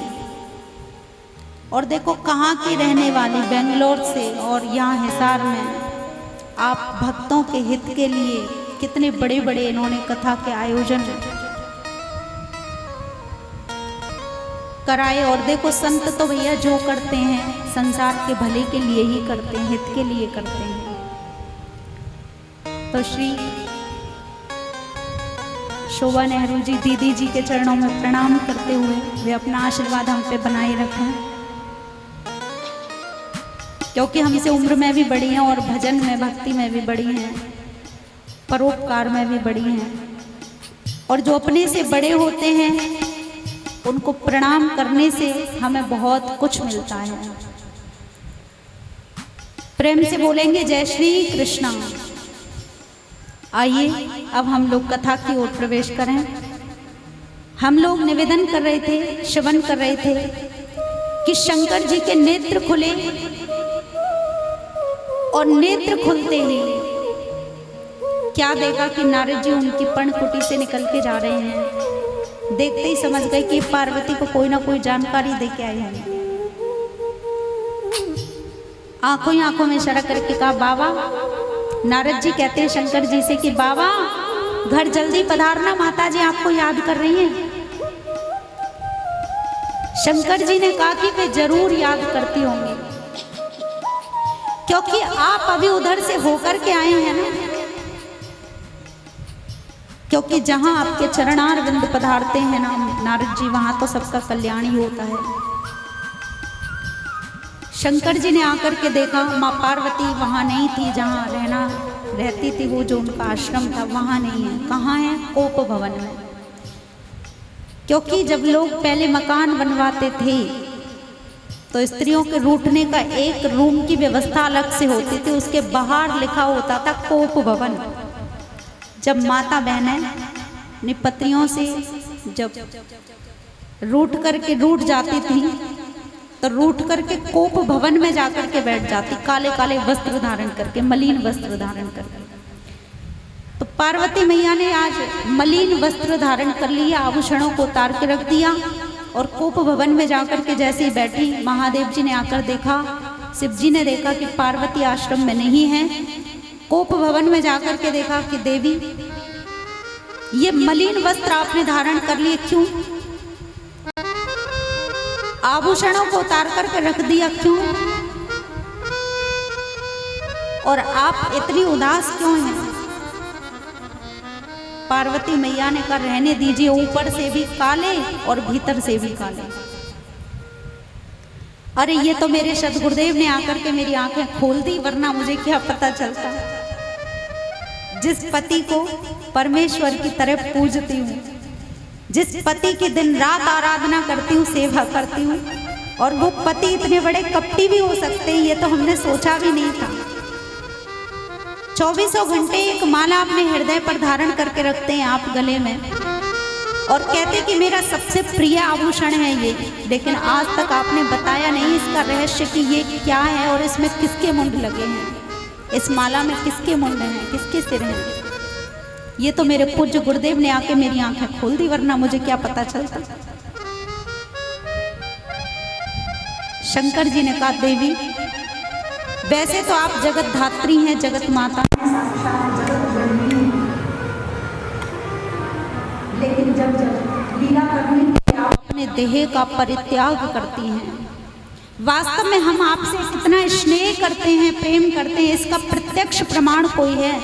और देखो कहाँ की रहने वाली, बेंगलोर से, और यहाँ हिसार में आप भक्तों के हित के लिए कितने बड़े बड़े इन्होंने कथा के आयोजन कराए। और देखो संत तो भैया जो करते हैं संसार के भले के लिए ही करते हैं, हित के लिए करते हैं। तो श्री शोभा नेहरू जी, दीदी जी के चरणों में प्रणाम करते हुए वे अपना आशीर्वाद हम पे बनाए रखें, क्योंकि हमसे उम्र में भी बड़ी हैं और भजन में, भक्ति में भी बड़ी हैं, परोपकार में भी बड़ी हैं। और जो अपने से बड़े होते हैं उनको प्रणाम करने से हमें बहुत कुछ मिलता है। प्रेम से बोलेंगे जय श्री कृष्ण। आइए अब हम लोग कथा की ओर प्रवेश करें। हम लोग निवेदन कर रहे थे, श्रवण कर रहे थे कि शंकर जी के नेत्र खुले, और नेत्र खुलते ही क्या देखा कि नारद जी उनकी पर्णकुटी से निकल के जा रहे हैं। देखते ही समझ गए कि पार्वती को कोई ना कोई जानकारी दे के आए हैं। आंखों ही आंखों में इशारा करके कहा, बाबा। नारद जी कहते हैं शंकर जी से कि बाबा घर जल्दी पधारना, माता जी आपको याद कर रही हैं। शंकर जी ने कहा कि वे जरूर याद करती होंगी, क्योंकि आप अभी उधर से होकर के आए हैं ना। क्योंकि जहां आपके चरणार बिंद पधारते हैं ना नारद जी, वहां तो सबका कल्याण ही होता है। शंकर जी ने आकर के देखा माँ पार्वती वहां नहीं थी, जहां रहती थी वो, जो उनका आश्रम था वहां नहीं है। कहाँ है? कोप भवन में। क्योंकि जब लोग पहले मकान बनवाते थे तो स्त्रियों के रूठने का एक रूम की व्यवस्था अलग से होती थी, उसके बाहर लिखा होता था कोप भवन। जब माता बहनें अपनी पतियों से जब रूठ जाती थी तो रूठ करके कोप भवन में जाकर के बैठ जाती, काले काले वस्त्र धारण करके, मलिन वस्त्र धारण करके। तो पार्वती मैया ने आज मलिन वस्त्र धारण कर लिया, आभूषणों को उतार के रख दिया, और कोप भवन में जाकर के जैसे ही बैठी, महादेव जी ने आकर देखा, शिव जी ने देखा कि पार्वती आश्रम में नहीं है। कोप भवन में जाकर के देखा कि देवी ये मलिन वस्त्र आपने धारण कर लिए, क्यों? आभूषणों को उतार करके रख दिया, क्यों? और आप इतनी उदास क्यों हैं? पार्वती मैया ने कहा रहने दीजिए, ऊपर से भी काले और भीतर से भी काले। अरे ये तो मेरे सदगुरुदेव ने आकर के मेरी आंखें खोल दी, वरना मुझे क्या पता चलता। जिस पति को परमेश्वर की तरफ पूजती हूँ, जिस पति की दिन रात आराधना करती हूँ, सेवा करती हूँ, और वो पति इतने बड़े कपटी भी हो सकते हैं, ये तो हमने सोचा भी नहीं था। 24 घंटे एक माला अपने हृदय पर धारण करके रखते हैं आप गले में, और कहते कि मेरा सबसे प्रिय आभूषण है ये। लेकिन आज तक आपने बताया नहीं इसका रहस्य कि ये क्या है और इसमें किसके मुंड लगे हैं, इस माला में किसके मुंड हैं, किसके सिर हैं। ये तो मेरे पूज्य गुरुदेव ने आके मेरी आंखें खोल दी, वरना मुझे क्या पता चलता। शंकर जी ने कहा देवी वैसे तो आप जगत धात्री हैं, जगत माता, लेकिन जब लीला करने के लिए आप अपने देह का परित्याग करती हैं, वास्तव में हम आपसे कितना स्नेह करते हैं, प्रेम करते हैं, इसका प्रत्यक्ष प्रमाण कोई है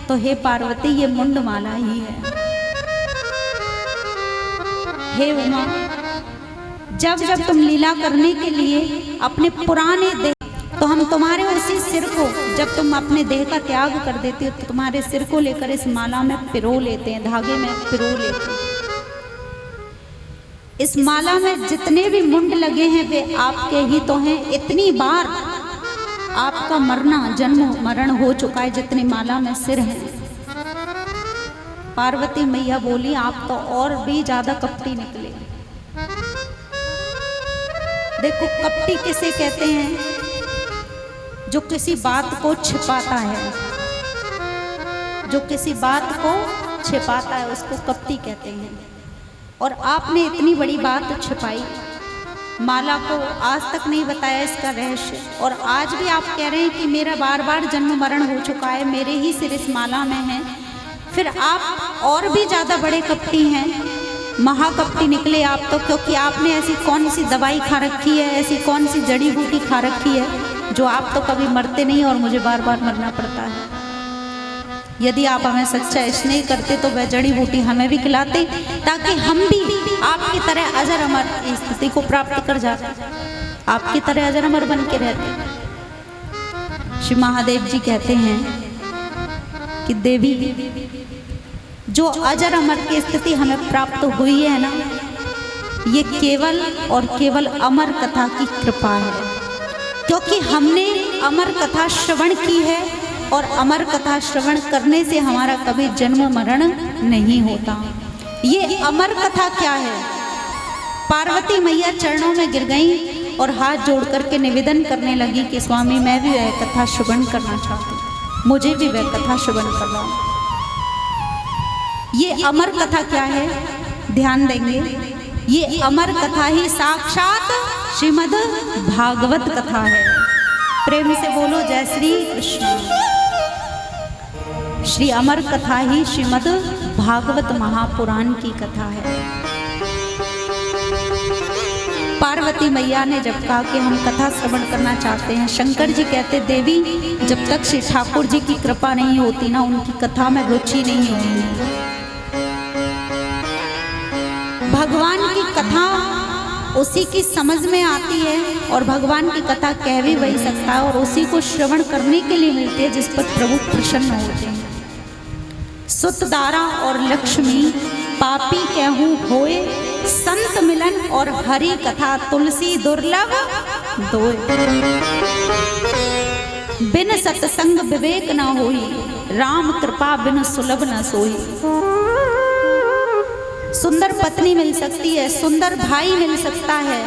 तो हे पार्वती ये मुंडमाला ही है। हे उमा, जब जब तुम लीला करने के लिए अपने पुराने देह, तो हम तुम्हारे उसी सिर को, जब तुम अपने देह का त्याग कर देते हो तो तुम्हारे सिर को लेकर इस माला में पिरो लेते हैं, धागे में पिरो लेते हैं। इस माला में जितने भी मुंड लगे हैं वे आपके ही तो हैं। इतनी बार आपका मरना, जन्म मरण हो चुका है जितनी माला में सिर हैं। पार्वती मैया बोली आप तो और भी ज्यादा कपटी निकले। देखो कपटी किसे कहते हैं? जो किसी बात को छिपाता है, जो किसी बात को छिपाता है उसको कपटी कहते हैं। और आपने इतनी बड़ी बात छिपाई, माला को आज तक नहीं बताया इसका रहस्य, और आज भी आप कह रहे हैं कि मेरा बार बार जन्म मरण हो चुका है, मेरे ही सिर इस माला में है। फिर आप और भी ज़्यादा बड़े कपटी हैं, महाकपटी निकले आप तो, क्योंकि आपने ऐसी कौन सी दवाई खा रखी है, ऐसी कौन सी जड़ी बूटी खा रखी है जो आप तो कभी मरते नहीं और मुझे बार बार मरना पड़ता है। यदि आप हमें सच्चा स्नेह करते तो वह जड़ी बूटी हमें भी खिलाते, ताकि हम भी आपकी तरह अजर अमर स्थिति को प्राप्त कर जाते, आपकी तरह अजर अमर बन के रहते। श्री महादेव जी कहते हैं कि देवी, जो अजर अमर की स्थिति हमें प्राप्त हुई है ना, ये केवल और केवल अमर कथा की कृपा है, क्योंकि हमने अमर कथा श्रवण की है और अमर कथा श्रवण करने से हमारा कभी जन्म मरण नहीं होता। ये अमर कथा क्या है? पार्वती मैया चरणों में गिर गई और हाथ जोड़ करके निवेदन करने लगी कि स्वामी मैं भी वह कथा श्रवण करना चाहती हूँ, मुझे भी वह कथा श्रवण करना। ये अमर कथा क्या है? ध्यान देंगे, ये अमर कथा ही साक्षात श्रीमद् भागवत कथा है। प्रेम से बोलो जय श्री कृष्ण। श्री अमर कथा ही श्रीमद् भागवत महापुराण की कथा है। पार्वती मैया ने जब कहा कि हम कथा श्रवण करना चाहते हैं, शंकर जी कहते देवी जब तक श्री ठाकुर जी की कृपा नहीं होती ना, उनकी कथा में रुचि नहीं होती। भगवान की कथा उसी की समझ में आती है और भगवान की कथा कह भी वही सकता है और उसी को श्रवण करने के लिए मिलती है जिस पर प्रभु प्रसन्न होते हैं। सुतदारा और लक्ष्मी पापी कहूँ होए, संत मिलन और हरि कथा तुलसी दुर्लभ दोय। बिन सत्संग विवेक न होई, राम कृपा बिन सुलभ न सोई। सुंदर पत्नी मिल सकती है, सुंदर भाई मिल सकता है,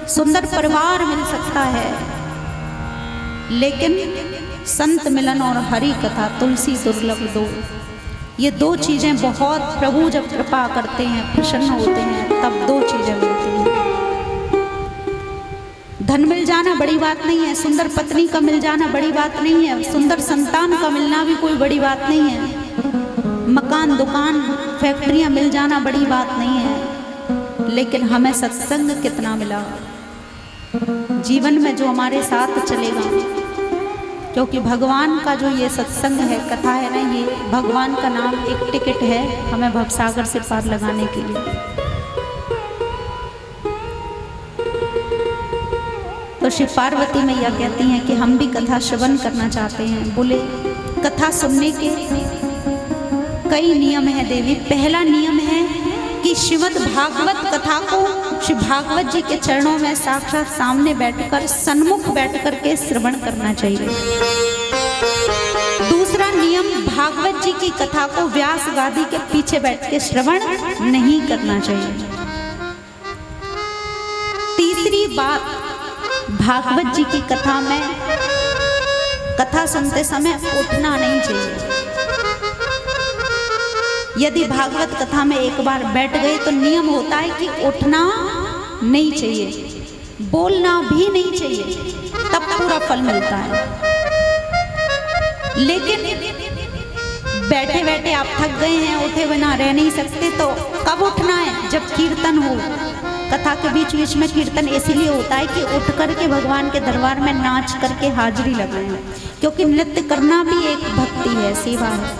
सुंदर परिवार मिल सकता है, लेकिन संत मिलन और हरि कथा तुलसी दुर्लभ दो, ये दो चीजें बहुत, प्रभु जब कृपा करते हैं प्रसन्न होते हैं तब दो चीजें मिलती हैं। धन मिल जाना बड़ी बात नहीं है, सुंदर पत्नी का मिल जाना बड़ी बात नहीं है, सुंदर संतान का मिलना भी कोई बड़ी बात नहीं है, मकान दुकान फैक्ट्रियां मिल जाना बड़ी बात नहीं है, लेकिन हमें सत्संग कितना मिला जीवन में जो हमारे साथ चलेगा। क्योंकि भगवान का जो ये सत्संग है, कथा है ना, ये भगवान का नाम एक टिकट है हमें भवसागर से पार लगाने के लिए। तो श्री पार्वती मैया कहती हैं कि हम भी कथा श्रवण करना चाहते हैं। बोले कथा सुनने के कई नियम है देवी। पहला नियम है कि श्रीमद् भागवत कथा को श्री भागवत जी के चरणों में साक्षात सामने बैठकर, सन्मुख बैठकर के श्रवण करना चाहिए। दूसरा नियम, भागवत जी की कथा को व्यास गादी के पीछे बैठ के श्रवण नहीं करना चाहिए। तीसरी बात, भागवत जी की कथा में कथा सुनते समय उठना नहीं चाहिए। यदि भागवत कथा में एक बार बैठ गए तो नियम होता है कि उठना नहीं चाहिए, बोलना भी नहीं चाहिए, तब पूरा फल मिलता है। लेकिन बैठे बैठे आप थक गए हैं, उठे बिना रह नहीं सकते, तो कब उठना है? जब कीर्तन हो, कथा के बीच बीच में कीर्तन इसीलिए होता है कि उठ करके भगवान के दरबार में नाच करके हाजिरी लगाएं, क्योंकि नृत्य करना भी एक भक्ति है, सेवा है।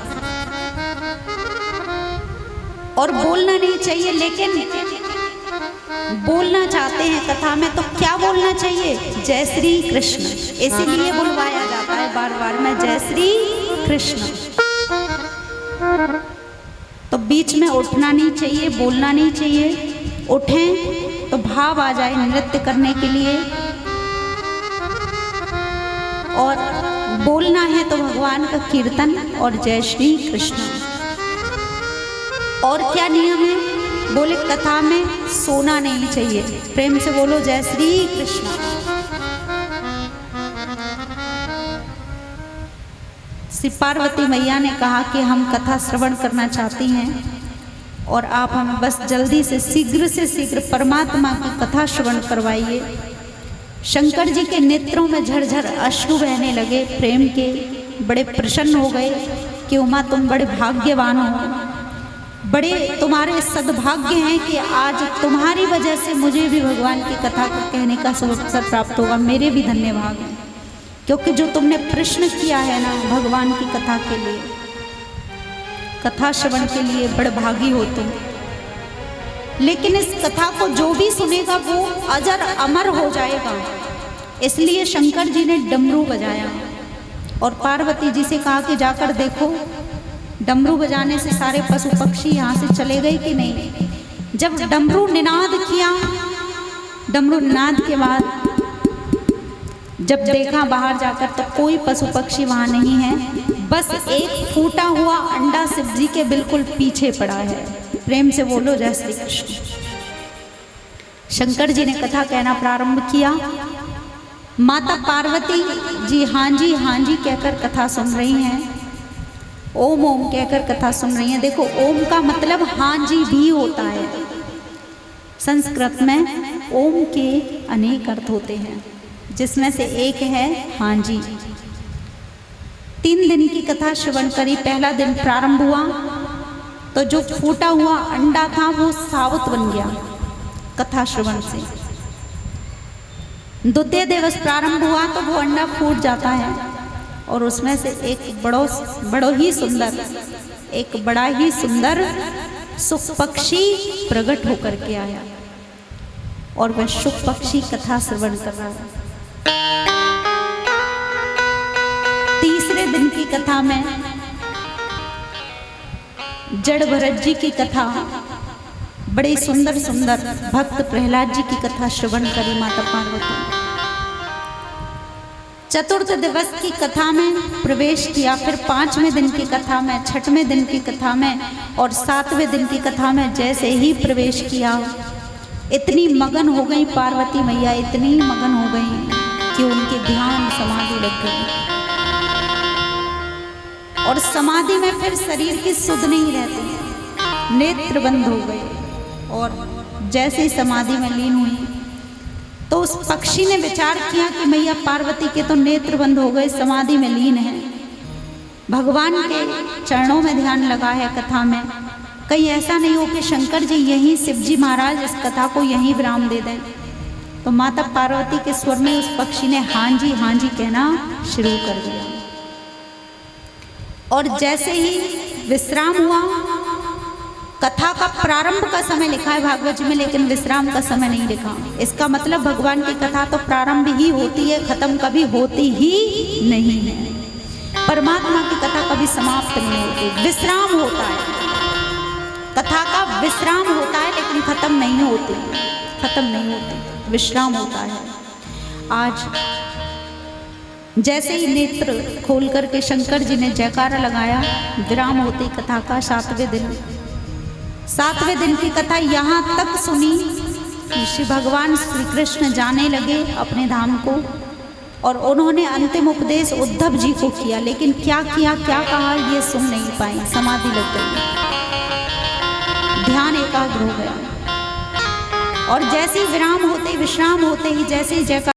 और बोलना नहीं चाहिए, लेकिन बोलना चाहते हैं कथा में तो क्या बोलना चाहिए? जय श्री कृष्ण, इसीलिए बुलवाया जाता है बार बार में, जय श्री कृष्ण। तो बीच में उठना नहीं चाहिए, बोलना नहीं चाहिए। उठें तो भाव आ जाए नृत्य करने के लिए, और बोलना है तो भगवान का कीर्तन और जय श्री कृष्ण। और क्या नियम है? बोले कथा में सोना नहीं चाहिए। प्रेम से बोलो जय श्री कृष्ण। श्री पार्वती मैया ने कहा कि हम कथा श्रवण करना चाहती हैं और आप हमें बस जल्दी से शीघ्र परमात्मा की कथा श्रवण करवाइए। शंकर जी के नेत्रों में झरझर अश्रु बहने लगे प्रेम के, बड़े प्रसन्न हो गए कि उमा तुम बड़े भाग्यवान हो, बड़े तुम्हारे सद्भाग्य हैं कि आज तुम्हारी वजह से मुझे भी भगवान की कथा को कहने का अवसर प्राप्त होगा। मेरे भी धन्यवाद हैं, क्योंकि जो तुमने प्रश्न किया है ना भगवान की कथा के लिए, कथा श्रवण के लिए, बड़े भागी हो तुम। लेकिन इस कथा को जो भी सुनेगा वो अजर अमर हो जाएगा। इसलिए शंकर जी ने डमरू बजाया और पार्वती जी से कहा कि जाकर देखो डमरू बजाने से सारे पशु पक्षी यहाँ से चले गए कि नहीं। जब डमरू निनाद किया, डमरू निनाद के बाद जब देखा बाहर जाकर तो कोई पशु पक्षी वहाँ नहीं है, बस एक फूटा हुआ अंडा शिव जी के बिल्कुल पीछे पड़ा है। प्रेम से बोलो जय श्री कृष्ण। शंकर जी ने कथा कहना प्रारंभ किया। माता पार्वती जी हाँ जी कहकर कथा सुन रही हैं, ओम ओम कहकर कथा सुन रही हैं। देखो ओम का मतलब हाँ जी भी होता है। संस्कृत में ओम के अनेक अर्थ होते हैं, जिसमें से एक है हाँ जी। 3 दिन की कथा श्रवण करी। पहला दिन प्रारंभ हुआ तो जो फूटा हुआ अंडा था वो साबुत बन गया कथा श्रवण से। द्वितीय दिवस प्रारंभ हुआ तो वो अंडा फूट जाता है और उसमें से एक बड़ा ही सुंदर सुख पक्षी प्रकट होकर के आया और वह सुख पक्षी कथा श्रवण कर रहा है। तीसरे दिन की कथा में जड़ भरत जी की कथा, बड़े सुंदर भक्त प्रहलाद जी की कथा श्रवण करी माता पार्वती। चतुर्थ दिवस की कथा में प्रवेश किया, फिर 5वें दिन की कथा में, 6वें दिन की कथा में और 7वें दिन की कथा में जैसे ही प्रवेश किया, इतनी मगन हो गई पार्वती मैया, इतनी मगन हो गई कि उनके ध्यान समाधि लग गई। और समाधि में फिर शरीर की सुध नहीं रहती, नेत्र बंद हो गए और जैसे ही समाधि में लीन हुई तो उस पक्षी ने विचार किया कि मैया पार्वती के तो नेत्र बंद हो गए, समाधि में लीन है, भगवान के चरणों में ध्यान लगा है कथा में, कहीं ऐसा नहीं हो कि शंकर जी यहीं, शिव जी महाराज इस कथा को यहीं विराम दे दें। तो माता पार्वती के स्वर में उस पक्षी ने हाँ जी कहना शुरू कर दिया। और जैसे ही विश्राम हुआ, कथा का प्रारंभ का समय लिखा है भागवत जी में, लेकिन विश्राम का समय नहीं लिखा। इसका मतलब भगवान की कथा तो प्रारंभ ही होती है, खत्म कभी होती ही नहीं है। परमात्मा की कथा कभी समाप्त नहीं होती, विश्राम होता है, कथा का विश्राम होता है, लेकिन खत्म नहीं होती, विश्राम होता है। आज जैसे ही नेत्र खोल करके शंकर जी ने जयकारा लगाया, विराम होती कथा का 7वें दिन की कथा यहाँ तक सुनी कि श्री भगवान श्री कृष्ण जाने लगे अपने धाम को और उन्होंने अंतिम उपदेश उद्धव जी को किया, लेकिन क्या किया, क्या कहा, ये सुन नहीं पाई, समाधि लग गई, ध्यान एकाग्र हो गया। और जैसे ही विश्राम होते ही जैसे ही जयकारा